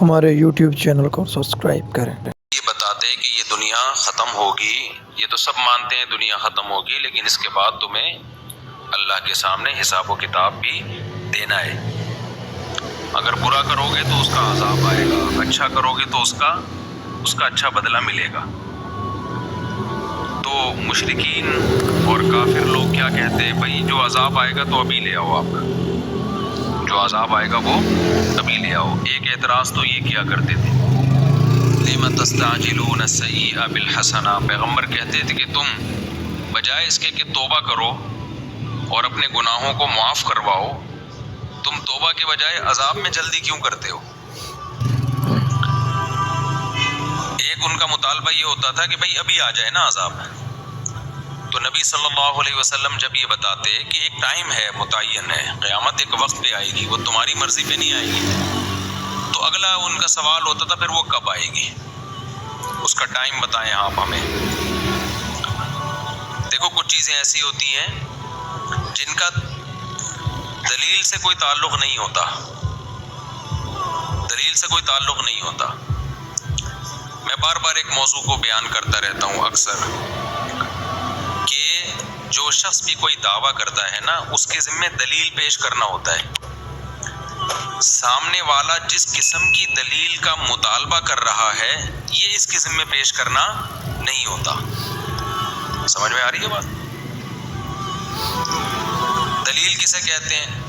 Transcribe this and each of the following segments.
ہمارے YouTube channel کو subscribe کریں۔ یہ بتاتے کہ یہ دنیا ختم ہوگی، یہ تو سب مانتے ہیں دنیا ختم ہوگی، لیکن اس کے بعد تمہیں اللہ کے سامنے حساب و کتاب بھی دینا ہے۔ اگر برا کرو گے تو اس کا عذاب آئے گا، اچھا کرو گے تو اس کا اچھا بدلہ ملے گا۔ تو مشرکین اور کافر لوگ کیا کہتے ہیں؟ بھائی جو عذاب آئے گا تو ابھی لے آؤ، آپ جو عذاب آئے گا وہ ابھی لے آؤ۔ ایک اعتراض تو یہ کیا کرتے تھے، لِمَ تَسْتَعْجِلُونَ السَّيِّئَةَ بِالْحَسَنَةِ، پیغمبر کہتے تھے کہ تم بجائے اس کے کہ توبہ کرو اور اپنے گناہوں کو معاف کرواؤ، تم توبہ کے بجائے عذاب میں جلدی کیوں کرتے ہو؟ ایک ان کا مطالبہ یہ ہوتا تھا کہ بھائی ابھی آ جائے نا عذاب۔ تو نبی صلی اللہ علیہ وسلم جب یہ بتاتے کہ ایک ٹائم ہے، متعین ہے، قیامت ایک وقت پہ آئے گی، وہ تمہاری مرضی پہ نہیں آئے گی، تو اگلا ان کا سوال ہوتا تھا پھر وہ کب آئے گی، اس کا ٹائم بتائیں آپ ہمیں۔ دیکھو کچھ چیزیں ایسی ہوتی ہیں جن کا دلیل سے کوئی تعلق نہیں ہوتا، دلیل سے کوئی تعلق نہیں ہوتا۔ میں بار بار ایک موضوع کو بیان کرتا رہتا ہوں اکثر کہ جو شخص بھی کوئی دعویٰ کرتا ہے نا، اس کے ذمہ دلیل پیش کرنا ہوتا ہے۔ سامنے والا جس قسم کی دلیل کا مطالبہ کر رہا ہے یہ اس کے ذمہ پیش کرنا نہیں ہوتا۔ سمجھ میں آ رہی ہے بات؟ دلیل کسے کہتے ہیں؟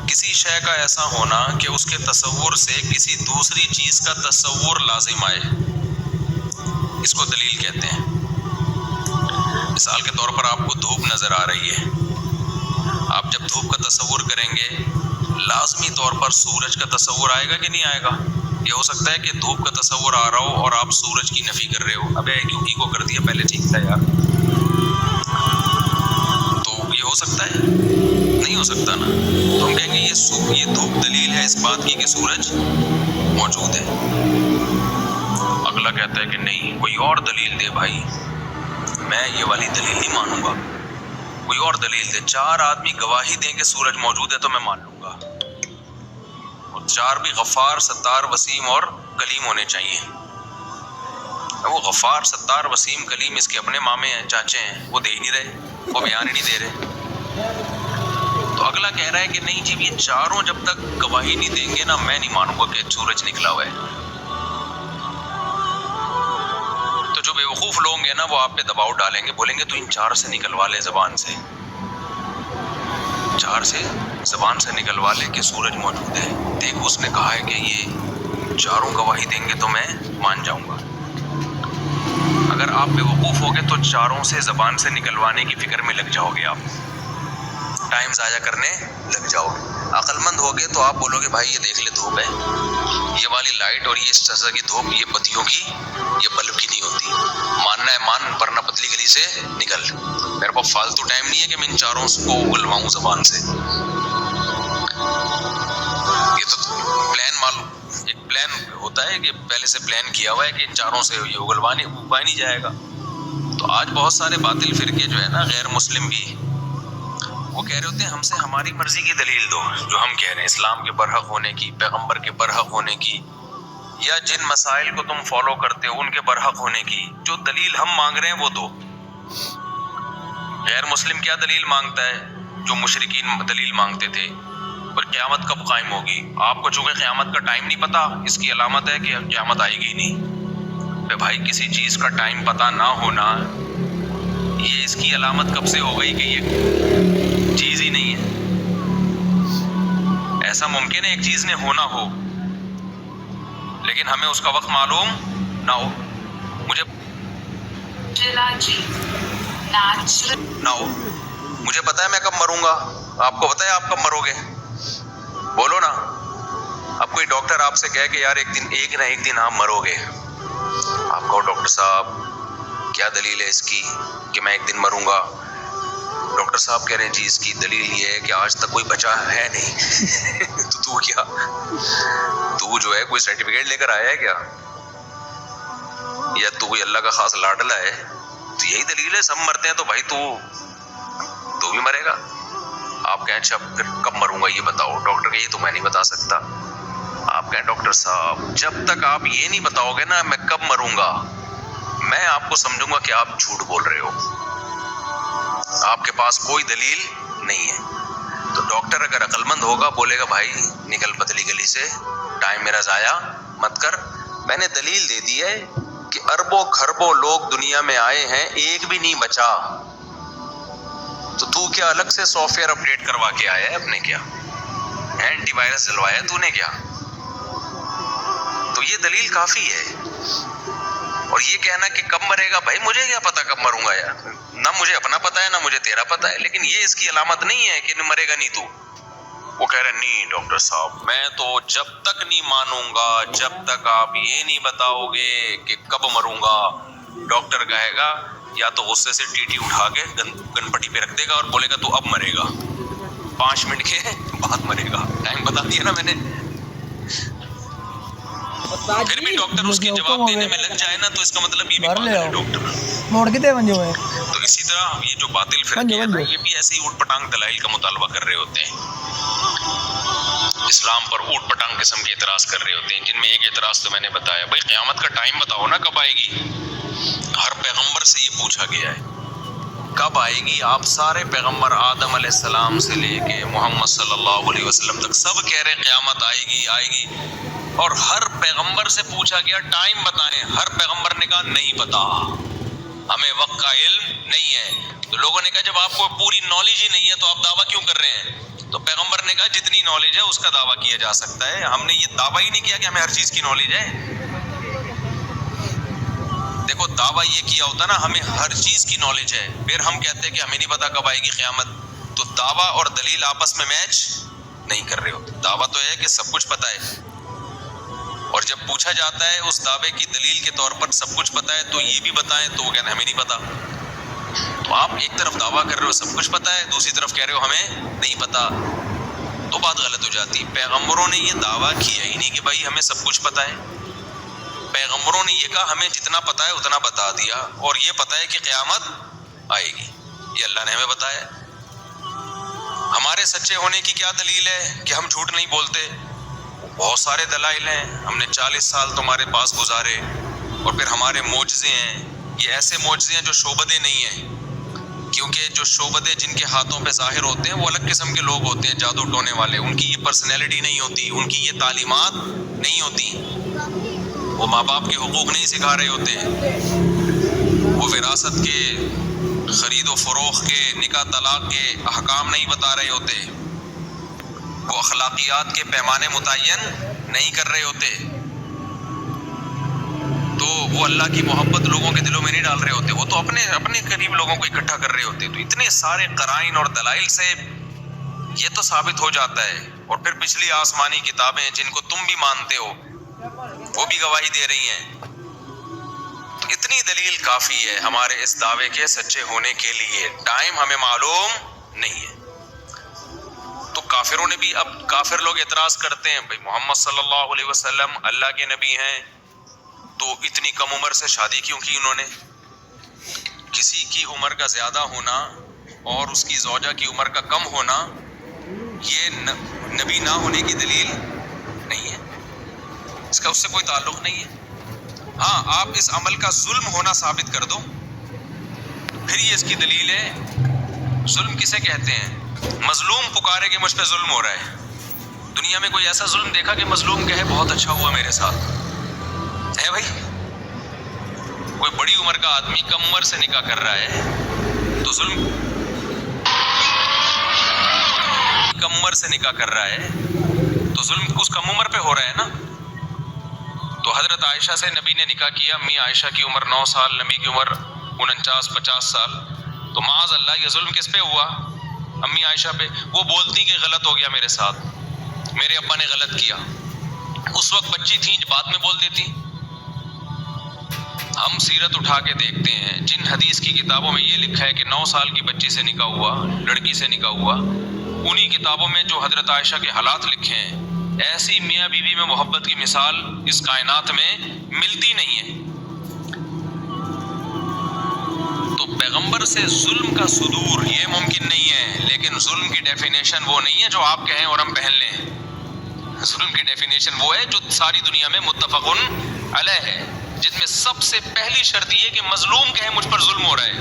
کسی شے کا ایسا ہونا کہ اس کے تصور سے کسی دوسری چیز کا تصور لازم آئے، اس کو دلیل کہتے ہیں۔ مثال کے طور پر آپ کو دھوپ نظر آ رہی ہے، آپ جب دھوپ کا تصور کریں گے لازمی طور پر سورج کا تصور آئے گا کہ نہیں آئے گا؟ یہ ہو سکتا ہے کہ دھوپ کا تصور آ رہا ہو اور آپ سورج کی نفی کر رہے ہو، ابے کیوں ایگو کر دیا، پہلے ٹھیک تھا یار۔ تو یہ ہو سکتا ہے؟ نہیں ہو سکتا نا۔ تو ہم کہیں گے یہ دھوپ دلیل ہے اس بات کی کہ سورج موجود ہے۔ اگلا کہتا ہے کہ نہیں، کوئی اور دلیل دے بھائی، میں یہ والی دلیل نہیں مانوں گا، کوئی اور دلیل دے۔ چار آدمی گواہی دیں کہ سورج موجود ہے تو میں مان لوں گا، اور چار بھی غفار، ستار، وسیم اور کلیم ہونے چاہیے۔ وہ غفار، ستار، وسیم، کلیم اس کے اپنے مامے ہیں، چاچے ہیں، وہ دے ہی نہیں رہے، وہ بیان ہی نہیں دے رہے۔ تو اگلا کہہ رہا ہے کہ نہیں جی یہ چاروں جب تک گواہی نہیں دیں گے نا میں نہیں مانوں گا کہ سورج نکلا ہوا ہے۔ تو جو بیوقوف لوگ ہیں نا وہ آپ پہ دباؤ ڈالیں گے، بولیں گے تو ان چار سے نکلوا لے زبان سے، چار سے زبان سے نکلوا لے کہ سورج موجود ہے، دیکھ اس نے کہا ہے کہ یہ چاروں گواہی دیں گے تو میں مان جاؤں گا۔ اگر آپ بیوقوف ہوگے تو چاروں سے زبان سے نکلوانے کی فکر میں لگ جاؤ گے، آپ ٹائم ضائع کرنے لگ جاؤ گے۔ عقل مند ہوگے تو آپ بولو گے بھائی یہ دیکھ لے دھوپ ہے، یہ والی لائٹ اور یہ اس طرح کی دھوپ یہ بتیوں کی، یہ بلب کی نہیں ہوتی، ماننا ہے مان ورنہ پتلی گلی سے نکل، میرے پاس فالتو ٹائم نہیں ہے کہ میں ان چاروں کو اگلواؤں زبان سے۔ یہ تو پلان معلوم، ایک پلان ہوتا ہے کہ پہلے سے پلان کیا ہوا ہے کہ ان چاروں سے یہ اگا نہیں جائے گا۔ تو آج بہت سارے باطل فرقے جو ہے نا، غیر مسلم بھی، وہ کہہ رہے ہوتے ہیں ہم سے ہماری مرضی کی دلیل دو، جو ہم کہہ رہے ہیں اسلام کے برحق ہونے کی، پیغمبر کے برحق ہونے کی، یا جن مسائل کو تم فالو کرتے ہو ان کے برحق ہونے کی، جو دلیل ہم مانگ رہے ہیں وہ دو۔ غیر مسلم کیا دلیل مانگتا ہے؟ جو مشرکین دلیل مانگتے تھے، اور قیامت کب قائم ہوگی؟ آپ کو چونکہ قیامت کا ٹائم نہیں پتا، اس کی علامت ہے کہ قیامت آئے گی نہیں۔ بے بھائی کسی چیز کا ٹائم پتا نہ ہونا یہ اس کی علامت کب سے ہو گئی کہ یہ چیز ہی نہیں ہے؟ ایسا ممکن ہے ایک چیز نے ہونا ہو لیکن ہمیں اس کا وقت معلوم نہ ہو، نہ ہو، مجھے پتا ہے میں کب مروں گا، آپ کو پتا ہے آپ کب مرو گے؟ بولو نا۔ اب کوئی ڈاکٹر آپ سے کہے کہ یار ایک نہ ایک دن آپ مرو گے، آپ کہو ڈاکٹر صاحب کیا دلیل ہے اس کی کہ میں ایک دن مروں گا؟ ڈاکٹر صاحب کہہ رہے ہیں جی اس کی دلیل یہ ہے کہ آج تک کوئی بچا ہے نہیں۔ تو کیا تو جو ہے کوئی سرٹیفکیٹ لے کر آیا ہے کیا؟ یا تو کوئی اللہ کا خاص لاڈلا ہے؟ تو یہی دلیل ہے سب مرتے ہیں تو بھائی تو بھی مرے گا۔ آپ کہیں اچھا پھر کب مروں گا یہ بتاؤ؟ ڈاکٹر کہ یہ تو میں نہیں بتا سکتا۔ آپ آپ کہیں ڈاکٹر صاحب جب تک آپ یہ نہیں بتاؤ گے نا میں کب مروں گا، میں آپ کو سمجھوں گا کہ آپ جھوٹ بول رہے ہو، آپ کے پاس کوئی دلیل نہیں ہے۔ تو ڈاکٹر اگر عقل مند ہوگا بولے گا بھائی نکل پتلی گلی سے، ٹائم میرا ضائع مت کر، میں نے دلیل دے دی ہے کہ اربوں خربوں لوگ دنیا میں آئے ہیں ایک بھی نہیں بچا، تو کیا الگ سے سافٹ ویئر اپڈیٹ کروا کے آیا ہے اپنے، کیا اینٹی وائرس ڈلوایا تو نے کیا؟ تو یہ دلیل کافی ہے۔ اور یہ کہنا کہ کب مرے گا، بھائی مجھے کیا پتا کب مروں گا یار، نہ مجھے اپنا پتا ہے نہ مجھے تیرا پتا ہے، لیکن یہ اس کی علامت نہیں ہے کہ مرے گا نہیں تو۔ وہ کہہ رہے نہیں ڈاکٹر صاحب میں تو جب تک نہیں مانوں گا جب تک آپ یہ نہیں بتاؤ گے کہ کب مروں گا۔ ڈاکٹر کہے گا یا تو غصے سے ٹی اٹھا کے گن پٹی پہ رکھ دے گا اور بولے گا تو اب مرے گا، 5 منٹ کے بعد مرے گا، ٹائم بتا دیا نا میں نے۔ پھر بھی ڈاکٹر اس کی جواب دینے میں لگ جائے نا تو اس کا مطلب یہ بھی پاگل ہے ڈاکٹر۔ تو اسی طرح یہ جو باطل فرقے ہیں نا یہ بھی ایسے ہی اوٹ پٹانگ دلائل کا مطالبہ کر رہے ہوتے ہیں، اسلام پر اوٹ پٹانگ قسم کے اعتراض کر رہے ہوتے ہیں، جن میں ایک اعتراض تو میں نے بتایا، بھائی قیامت کا ٹائم بتاؤ نا کب آئے گی۔ ہر پیغمبر سے یہ پوچھا گیا ہے کب آئے گی، آپ سارے پیغمبر آدم علیہ السلام سے لے کے محمد صلی اللہ علیہ وسلم تک سب کہہ رہے ہیں قیامت آئے گی آئے گی، اور ہر پیغمبر سے پوچھا گیا ٹائم بتائیں، ہر پیغمبر نے کہا نہیں پتا، ہمیں وقت کا علم نہیں ہے۔ تو لوگوں نے کہا جب آپ کو پوری نالج ہی نہیں ہے تو آپ دعویٰ کیوں کر رہے ہیں؟ تو پیغمبر نے کہا جتنی نالج ہے اس کا دعویٰ کیا جا سکتا ہے، ہم نے یہ دعویٰ ہی نہیں کیا کہ ہمیں ہر چیز کی نالج ہے۔ دیکھو دعویٰ یہ کیا ہوتا نا ہمیں ہر چیز کی نالج ہے، پھر ہم کہتے ہیں کہ ہمیں نہیں پتا کب آئے گی قیامت، تو دعویٰ اور دلیل آپس میں میچ نہیں کر رہے ہوتے۔ دعویٰ تو ہے کہ سب کچھ پتا ہے، اور جب پوچھا جاتا ہے اس دعوے کی دلیل کے طور پر سب کچھ پتا ہے تو یہ بھی بتائیں، تو وہ کہتے ہیں ہمیں نہیں پتا۔ تو آپ ایک طرف دعویٰ کر رہے ہو سب کچھ پتا ہے، دوسری طرف کہہ رہے ہو ہمیں نہیں پتا، تو بات غلط ہو جاتی۔ پیغمبروں نے یہ دعویٰ کیا ہی نہیں کہ بھائی ہمیں سب کچھ پتا ہے، پیغمبروں نے یہ کہا ہمیں جتنا پتا ہے اتنا بتا دیا، اور یہ پتا ہے کہ قیامت آئے گی، یہ اللہ نے ہمیں بتایا۔ ہمارے سچے ہونے کی کیا دلیل ہے کہ ہم جھوٹ نہیں بولتے؟ بہت سارے دلائل ہیں، ہم نے 40 سال تمہارے پاس گزارے، اور پھر ہمارے معجزے ہیں، یہ ایسے معجزے ہیں جو شعبدے نہیں ہیں، کیونکہ جو شعبدے جن کے ہاتھوں پہ ظاہر ہوتے ہیں وہ الگ قسم کے لوگ ہوتے ہیں، جادو ٹونے والے، ان کی یہ پرسنالٹی نہیں ہوتی، ان کی یہ تعلیمات نہیں ہوتی، وہ ماں باپ کے حقوق نہیں سکھا رہے ہوتے، وہ وراثت کے خرید و فروخت کے نکاح طلاق کے احکام نہیں بتا رہے ہوتے، وہ اخلاقیات کے پیمانے متعین نہیں کر رہے ہوتے، تو وہ اللہ کی محبت لوگوں کے دلوں میں نہیں ڈال رہے ہوتے، وہ تو اپنے قریب لوگوں کو اکٹھا کر رہے ہوتے۔ تو اتنے سارے قرائن اور دلائل سے یہ تو ثابت ہو جاتا ہے، اور پھر پچھلی آسمانی کتابیں جن کو تم بھی مانتے ہو وہ بھی گواہی دے رہی ہیں، تو اتنی دلیل کافی ہے ہمارے اس دعوے کے سچے ہونے کے لیے۔ ٹائم ہمیں معلوم نہیں ہے، تو کافروں نے بھی، اب کافر لوگ اعتراض کرتے ہیں بھائی محمد صلی اللہ علیہ وسلم اللہ کے نبی ہیں تو اتنی کم عمر سے شادی کیوں کی انہوں نے؟ کسی کی عمر کا زیادہ ہونا اور اس کی زوجہ کی عمر کا کم ہونا یہ نبی نہ ہونے کی دلیل نہیں ہے، اس کا اس سے کوئی تعلق نہیں ہے۔ ہاں آپ اس عمل کا ظلم ہونا ثابت کر دو، پھر یہ اس کی دلیل ہے۔ ظلم کسے کہتے ہیں؟ مظلوم پکارے کہ مجھ پہ ظلم ہو رہا ہے۔ دنیا میں کوئی ایسا ظلم دیکھا کہ مظلوم کہے بہت اچھا ہوا میرے ساتھ؟ ہے بھائی؟ کوئی بڑی عمر کا آدمی کم عمر سے نکاح کر رہا ہے تو ظلم، کم عمر سے نکاح کر رہا ہے تو ظلم اس کم عمر پہ ہو رہا ہے نا۔ تو حضرت عائشہ سے نبی نے نکاح کیا، امی عائشہ کی عمر 9 سال، نبی کی عمر 49-50 سال، تو معاذ اللہ یہ ظلم کس پہ ہوا؟ امی عائشہ پہ۔ وہ بولتی کہ غلط ہو گیا میرے ساتھ، میرے ابا نے غلط کیا، اس وقت بچی تھیں بعد میں بول دیتی۔ ہم سیرت اٹھا کے دیکھتے ہیں، جن حدیث کی کتابوں میں یہ لکھا ہے کہ 9 سال کی بچی سے نکاح ہوا، لڑکی سے نکاح ہوا، انہی کتابوں میں جو حضرت عائشہ کے حالات لکھے ہیں، ایسی میاں بیوی میں محبت کی مثال اس کائنات میں ملتی نہیں ہے۔ تو پیغمبر سے ظلم کا صدور یہ ممکن نہیں ہے، لیکن ظلم کی ڈیفینیشن وہ نہیں ہے جو آپ کہیں اور ہم پہن لیں۔ ظلم کی ڈیفینیشن وہ ہے جو ساری دنیا میں متفقن علیہ ہے، جن میں سب سے پہلی شرط یہ کہ مظلوم کہے مجھ پر ظلم ہو رہا ہے،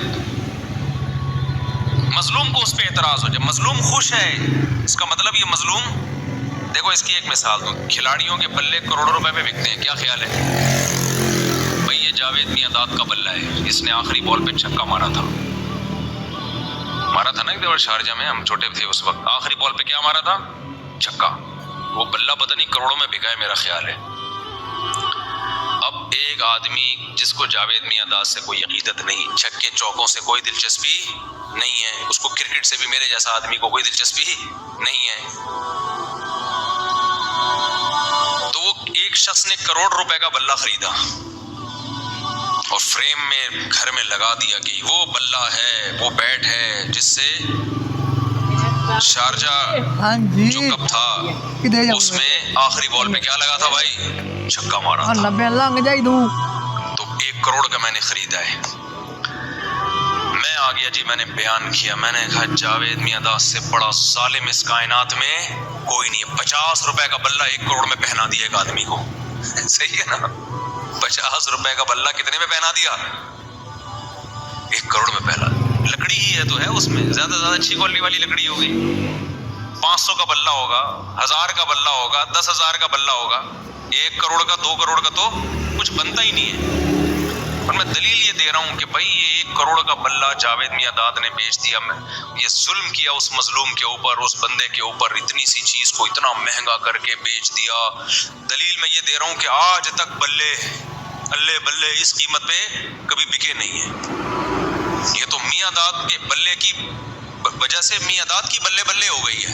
مظلوم کو اس پہ اعتراض ہو جائے، مظلوم خوش ہے، اس کا مطلب یہ مظلوم. دیکھو اس کی ایک مثال دوں، کھلاڑیوں کے بلے کروڑوں روپے میں بکتے ہیں، کیا خیال ہے بھائی؟ یہ جاوید میاں داد کا بلہ ہے، اس نے آخری بال پہ چھکا مارا تھا نا ایک دفعہ شارجہ میں، ہم چھوٹے تھے اس وقت، آخری بال پہ کیا مارا تھا؟ چھکا. وہ بلہ پتہ نہیں کروڑوں میں بکا ہے میرا خیال ہے. اب ایک آدمی جس کو جاوید میاں داد سے کوئی عقیدت نہیں، چھکے چوکوں سے کوئی دلچسپی نہیں ہے، اس کو کرکٹ سے بھی میرے جیسا آدمی کو کوئی دلچسپی نہیں ہے، تو وہ ایک شخص نے کروڑ روپے کا بلہ خریدا اور فریم میں گھر میں لگا دیا کہ وہ بلہ ہے، وہ بیٹ ہے جس سے شارجہ جو کپ تھا اس میں آخری بال پہ کیا لگا تھا بھائی؟ چھکا مارا تھا. تو 1 کروڑ کا میں نے خریدا ہے. میں آ گیا جی، میں نے بیان کیا، میں نے کہا جاوید میاں داد سے بڑا ظالم اس کائنات میں کوئی نہیں ہے. 50 روپے کا بلہ 1 کروڑ میں پہنا دیا ایک آدمی کو. صحیح ہے نا؟ 50 روپے کا بلہ کتنے میں پہنا دیا؟ 1 کروڑ میں پہنا. لکڑی ہی ہے تو ہے اس میں، زیادہ سے زیادہ اچھی کوالٹی والی لکڑی ہوگی. 500 کا بلہ ہوگا، 1000 کا بلہ ہوگا، 10,000 کا بلہ ہوگا. 1 کروڑ کا 2 کروڑ کا تو کچھ بنتا ہی نہیں ہے. اور میں دلیل یہ دے رہا ہوں کہ بھائی یہ 1 کروڑ کا بلہ جاوید میاں داد نے بیچ دیا. میں یہ ظلم کیا اس مظلوم کے اوپر، اس بندے کے اوپر، اتنی سی چیز کو اتنا مہنگا کر کے بیچ دیا. دلیل میں یہ دے رہا ہوں کہ آج تک بلے بلے اس قیمت پہ کبھی بکے نہیں ہیں. یہ تو میاں داد کے بلے کی وجہ سے میاں داد کی بلے ہو گئی ہے.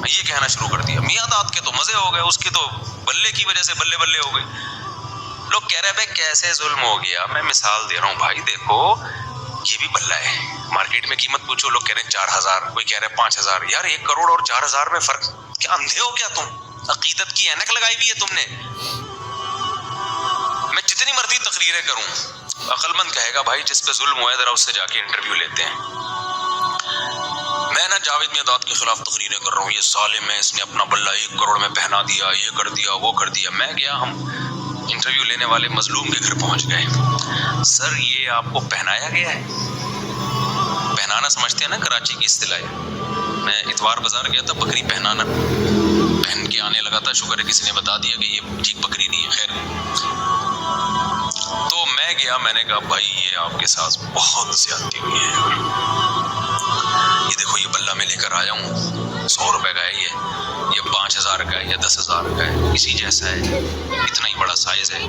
یہ کہنا شروع کر دیا میاں داد کے تو مزے ہو گئے، اس کے تو بلے کی وجہ سے بلے ہو گئی. لوگ کہہ رہے ہیں بھائی کیسے ظلم ہو گیا. میں مثال دے رہا ہوں بھائی، دیکھو یہ بھی بلہ ہے، مارکیٹ میں قیمت پوچھو، لوگ کہہ رہے ہیں 4,000، کوئی کہہ رہے ہیں 5,000. یار 1 کروڑ اور 4,000 میں فرق، کیا اندھے ہو کیا تم؟ عقیدت کی اینک لگائی ہوئی ہے تم نے. میں جتنی مرضی تقریریں کروں، عقل مند کہے گا بھائی جس پہ ظلم ہوا ہے ذرا اس سے جا کے انٹرویو لیتے ہیں. میں نا جاوید میاں داد کے خلاف تقریریں کر رہا ہوں، یہ ظالم ہے، اس نے اپنا بلہ 1 کروڑ میں پہنا دیا، یہ کر دیا، وہ کر دیا. میں گیا، ہم انٹرویو لینے والے مظلوم کے گھر پہنچ گئے. سر یہ آپ کو پہنایا گیا ہے؟ پہنانا سمجھتے ہیں نا کراچی کی اصطلاح. میں اتوار بازار گیا تھا، بکری پہنانا پہن کے آنے لگا تھا، شکر ہے کسی نے بتا دیا کہ یہ ٹھیک بکری نہیں ہے. خیر تو میں گیا، میں نے کہا بھائی یہ آپ کے ساتھ بہت زیادتی ہوئی ہے. یہ دیکھو یہ بلہ میں لے کر آیا ہوں، 100 روپے کا ہے، یہ 5,000 کا ہے یا 10,000 کا ہے، اسی جیسا ہے، اتنا ہی بڑا سائز ہے.